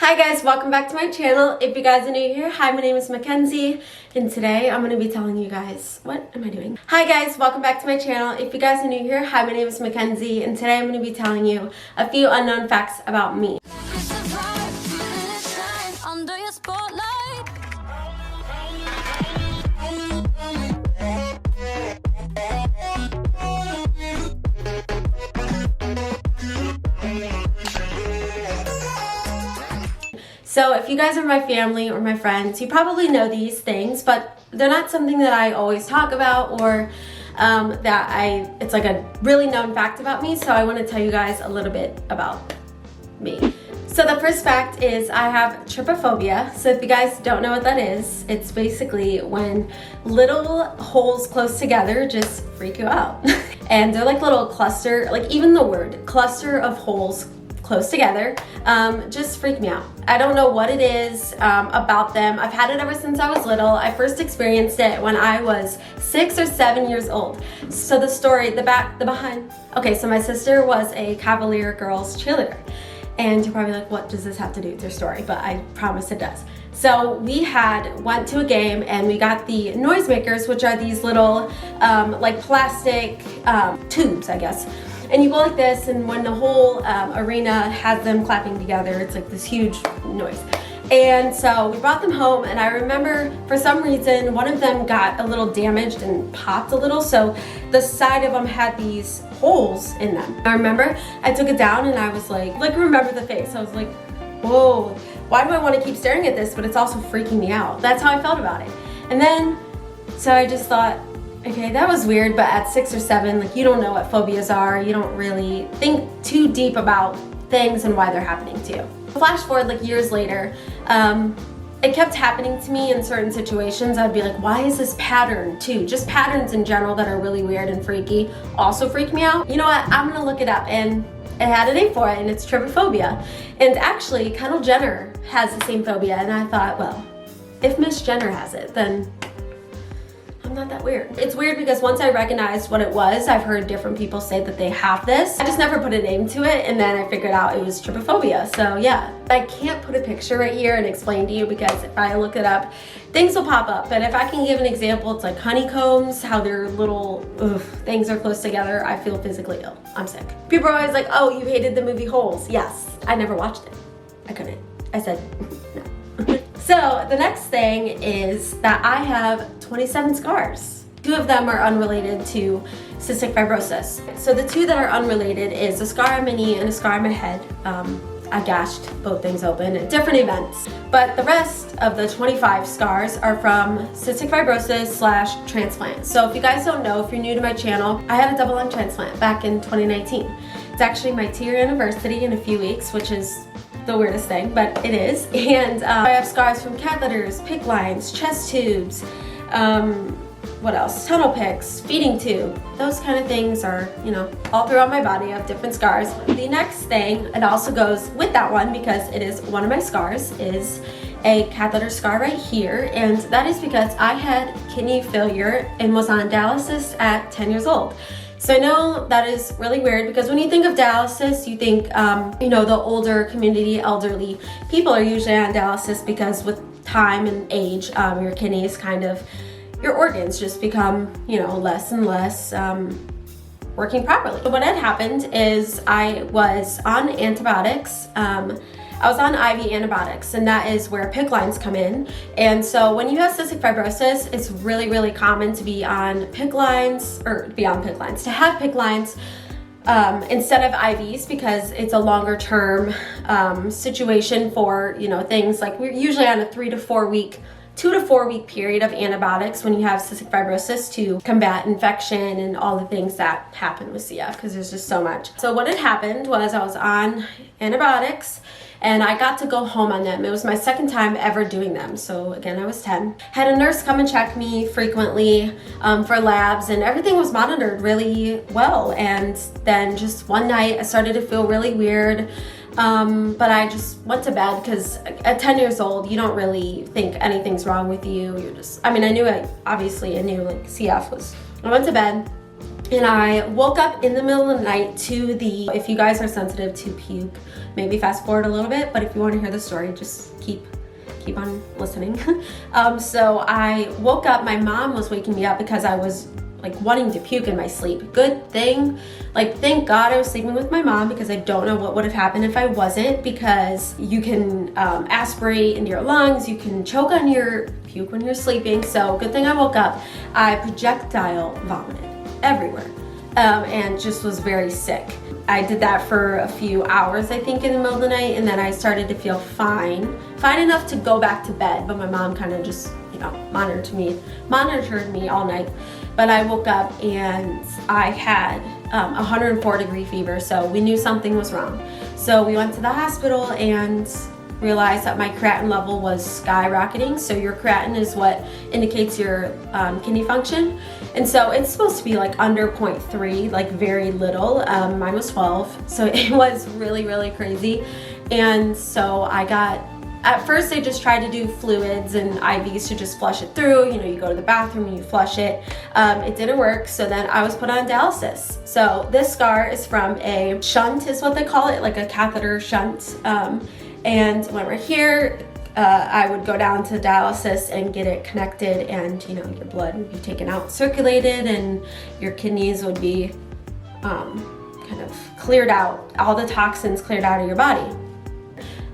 Hi guys, welcome back to my channel. If you guys are new here, hi, my name is Mackenzie, and today I'm going to be telling you guys, what am I doing? Hi guys, welcome back to my channel. If you guys are new here, hi, my name is Mackenzie, and today I'm going to be telling you a few unknown facts about me. So if you guys are my family or my friends, you probably know these things, but they're not something that I always talk about or it's like a really known fact about me. So I want to tell you guys a little bit about me. So the first fact is I have trypophobia. So if you guys don't know what that is, it's basically when little holes close together just freak you out. And they're like little cluster, like even the word cluster of holes close together, just freak me out. I don't know what it is about them. I've had it ever since I was little. I first experienced it when I was 6 or 7 years old. So the story, the behind. Okay, so my sister was a Cavalier girls cheerleader. And you're probably like, what does this have to do with your story? But I promise it does. So we went to a game and we got the noisemakers, which are these little like plastic tubes, I guess. And you go like this, and when the whole arena has them clapping together, it's like this huge noise. And so we brought them home, and I remember for some reason one of them got a little damaged and popped a little, so the side of them had these holes in them. I remember I took it down and I was like remember the face. I was like, whoa, why do I want to keep staring at this, but it's also freaking me out? That's how I felt about it. And then, so I just thought, okay, that was weird, but at 6 or 7, like, you don't know what phobias are. You don't really think too deep about things and why they're happening to you. Flash forward like years later, it kept happening to me in certain situations. I'd be like, why is this pattern too? Just patterns in general that are really weird and freaky also freak me out. You know what, I'm gonna look it up, and it had a name for it, and it's trypophobia. And actually, Kendall Jenner has the same phobia, and I thought, well, if Miss Jenner has it, then I'm not that weird. It's weird because once I recognized what it was, I've heard different people say that they have this. I just never put a name to it, and then I figured out it was trypophobia. So yeah, I can't put a picture right here and explain to you because if I look it up, things will pop up. But if I can give an example, it's like honeycombs, how their little things are close together. I feel physically ill. I'm sick. People are always like, oh, you hated the movie Holes. Yes, I never watched it. I couldn't. I said no. So the next thing is that I have 27 scars. 2 of them are unrelated to cystic fibrosis. So the 2 that are unrelated is a scar on my knee and a scar on my head. I gashed both things open at different events. But the rest of the 25 scars are from cystic fibrosis / transplant. So if you guys don't know, if you're new to my channel, I had a double lung transplant back in 2019. It's actually my 2-year anniversary in a few weeks, which is the weirdest thing, but it is. And I have scars from catheters, PICC lines, chest tubes, what else? Tunnel picks, feeding tube. Those kind of things are, you know, all throughout my body. I have different scars. The next thing, it also goes with that one because it is one of my scars, is a catheter scar right here. And that is because I had kidney failure and was on dialysis at 10 years old. So I know that is really weird because when you think of dialysis, you think, you know, the older community, elderly people are usually on dialysis because with time and age, your kidneys kind of, your organs just become, you know, less and less working properly. So what had happened is I was on antibiotics. I was on IV antibiotics, and that is where PICC lines come in. And so when you have cystic fibrosis, it's really, really common to be on PICC lines, or to have PICC lines instead of IVs because it's a longer term situation for, you know, things like we're usually on a 2 to 4 week period of antibiotics when you have cystic fibrosis to combat infection and all the things that happen with CF because there's just so much. So what had happened was I was on antibiotics and I got to go home on them. It was my second time ever doing them. So again, I was 10. Had a nurse come and check me frequently for labs, and everything was monitored really well. And then just one night I started to feel really weird. But I just went to bed because at 10 years old, you don't really think anything's wrong with you. You're just, I mean, I knew like CF was. I went to bed And I woke up in the middle of the night to the, if you guys are sensitive to puke, maybe fast forward a little bit, but if you want to hear the story, just keep on listening. So I woke up, my mom was waking me up because I was like wanting to puke in my sleep. Good thing, like thank God I was sleeping with my mom, because I don't know what would have happened if I wasn't, because you can aspirate into your lungs, you can choke on your puke when you're sleeping. So good thing I woke up. I projectile vomited everywhere and just was very sick. I did that for a few hours, I think, in the middle of the night, and then I started to feel fine enough to go back to bed, but my mom kind of just, you know, monitored me all night. But I woke up and I had 104-degree fever, so we knew something was wrong. So we went to the hospital and realized that my creatinine level was skyrocketing. So your creatinine is what indicates your kidney function. And so it's supposed to be like under 0.3, like very little. Mine was 12. So it was really, really crazy. And so at first they just tried to do fluids and IVs to just flush it through. You know, you go to the bathroom and you flush it. It didn't work, so then I was put on dialysis. So this scar is from a shunt, is what they call it, like a catheter shunt. And when we're here, I would go down to dialysis and get it connected, and you know, your blood would be taken out, circulated, and your kidneys would be kind of cleared out, all the toxins cleared out of your body.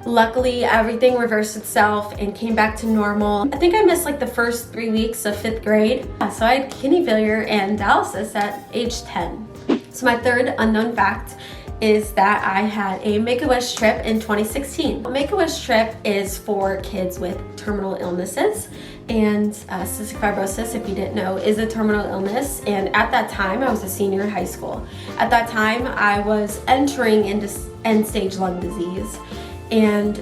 Luckily, everything reversed itself and came back to normal. I think I missed like the first 3 weeks of 5th grade. So I had kidney failure and dialysis at age 10. So my third unknown fact is that I had a Make-A-Wish trip in 2016. A Make-A-Wish trip is for kids with terminal illnesses, and cystic fibrosis, if you didn't know, is a terminal illness. And at that time, I was a senior in high school. At that time, I was entering into end-stage lung disease, and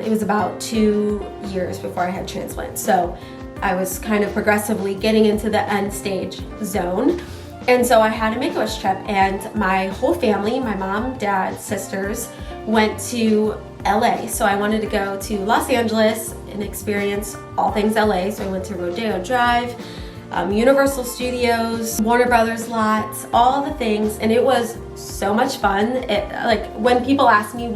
it was about 2 years before I had transplant. So I was kind of progressively getting into the end-stage zone. And so I had a Make-A-Wish trip, and my whole family, my mom, dad, sisters, went to LA. So I wanted to go to Los Angeles and experience all things LA. So I went to Rodeo Drive, Universal Studios, Warner Brothers lots, all the things. And it was so much fun. Like when people ask me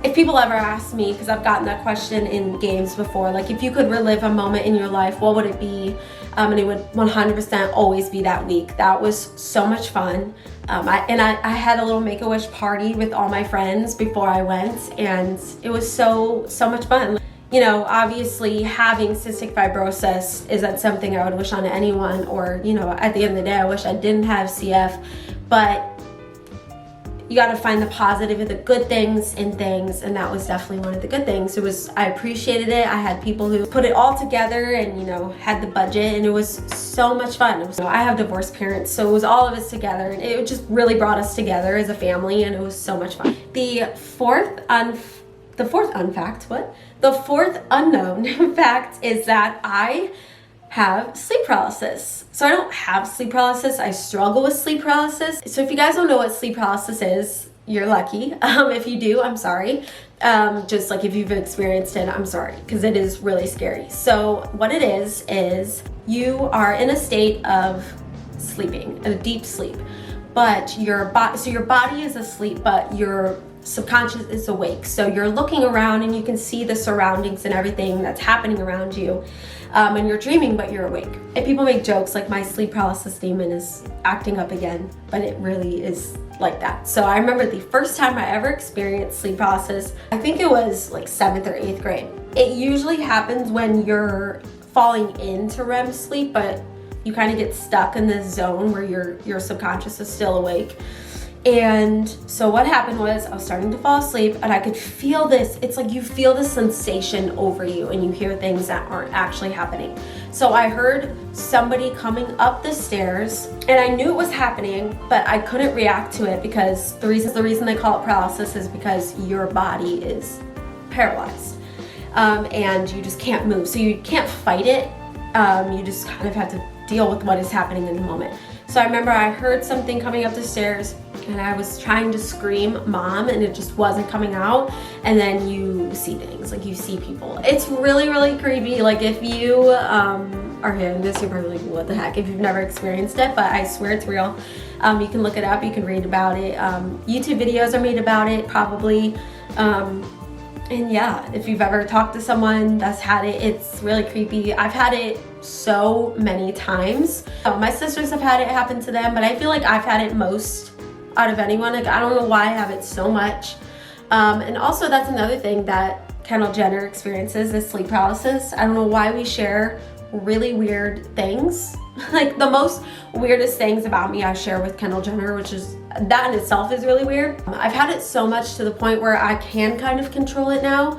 if people ever ask me, because I've gotten that question in games before, like if you could relive a moment in your life, what would it be? And it would 100% always be that week. That was so much fun. I had a little Make-A-Wish party with all my friends before I went, and it was so much fun. You know, obviously having cystic fibrosis isn't something I would wish on anyone, or, you know, at the end of the day, I wish I didn't have CF, but you got to find the positive and the good things in things, and that was definitely one of the good things. I appreciated it. I had people who put it all together and, you know, had the budget, and it was so much fun. I have divorced parents, so it was all of us together, and it just really brought us together as a family, and it was so much fun. The fourth unknown fact is that I have sleep paralysis. So I don't have sleep paralysis, I struggle with sleep paralysis. So if you guys don't know what sleep paralysis is, you're lucky. If you do, I'm sorry. Just like if you've experienced it, I'm sorry, because it is really scary. So what it is you are in a state of sleeping, a deep sleep, but your body is asleep, but your subconscious is awake. So you're looking around and you can see the surroundings and everything that's happening around you. And you're dreaming, but you're awake. And people make jokes like my sleep paralysis demon is acting up again, but it really is like that. So I remember the first time I ever experienced sleep paralysis, I think it was like 7th or 8th grade. It usually happens when you're falling into REM sleep, but you kind of get stuck in this zone where your subconscious is still awake. And so what happened was I was starting to fall asleep, and I could feel this. It's like you feel this sensation over you, and you hear things that aren't actually happening. So I heard somebody coming up the stairs, and I knew it was happening, but I couldn't react to it because the reason they call it paralysis is because your body is paralyzed, and you just can't move. So you can't fight it. You just kind of have to deal with what is happening in the moment. So I remember I heard something coming up the stairs, and I was trying to scream mom, and it just wasn't coming out. And then you see things, like you see people. It's really, really creepy. Like if you are hidden. So you're probably like, what the heck, if you've never experienced it, but I swear it's real. You can look it up, you can read about it. YouTube videos are made about it, probably. And yeah, if you've ever talked to someone that's had it, it's really creepy. I've had it so many times. My sisters have had it happen to them, but I feel like I've had it most out of anyone. Like, I don't know why I have it so much. And also that's another thing that Kendall Jenner experiences, is sleep paralysis. I don't know why we share really weird things. Like, the most weirdest things about me I share with Kendall Jenner, which is, that in itself is really weird. I've had it so much to the point where I can kind of control it now.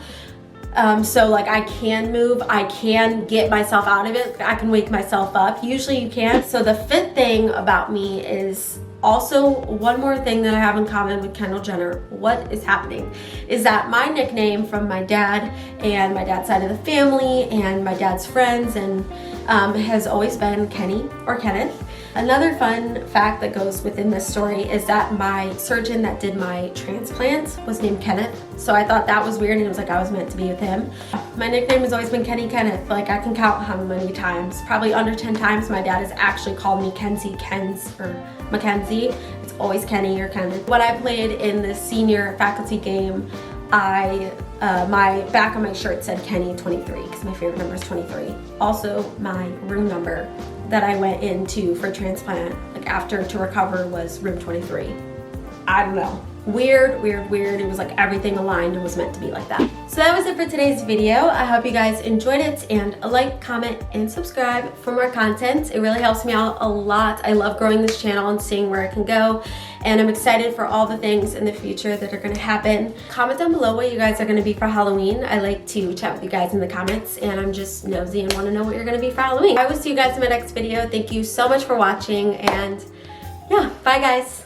So like, I can move, I can get myself out of it, I can wake myself up. Usually you can't. So the fifth thing about me is also one more thing that I have in common with Kendall Jenner. What is happening is that my nickname from my dad and my dad's side of the family and my dad's friends and has always been Kenny or Kenneth. Another fun fact that goes within this story is that my surgeon that did my transplant was named Kenneth. So I thought that was weird, and it was like I was meant to be with him. My nickname has always been Kenny Kenneth. Like, I can count how many times, probably under 10 times my dad has actually called me Kenzie, Kenz, or Mackenzie. It's always Kenny or Kenneth. When I played in the senior faculty game, my back on my shirt said Kenny 23 because my favorite number is 23. Also, my room number that I went into for transplant, like after to recover, was room 23. I don't know. Weird, weird, weird. It was like everything aligned and was meant to be like that. So that was it for today's video. I hope you guys enjoyed it, and like, comment, and subscribe for more content. It really helps me out a lot. I love growing this channel and seeing where it can go, and I'm excited for all the things in the future that are gonna happen. Comment down below what you guys are gonna be for Halloween. I like to chat with you guys in the comments, and I'm just nosy and wanna know what you're gonna be for Halloween. I will see you guys in my next video. Thank you so much for watching, and yeah, bye guys.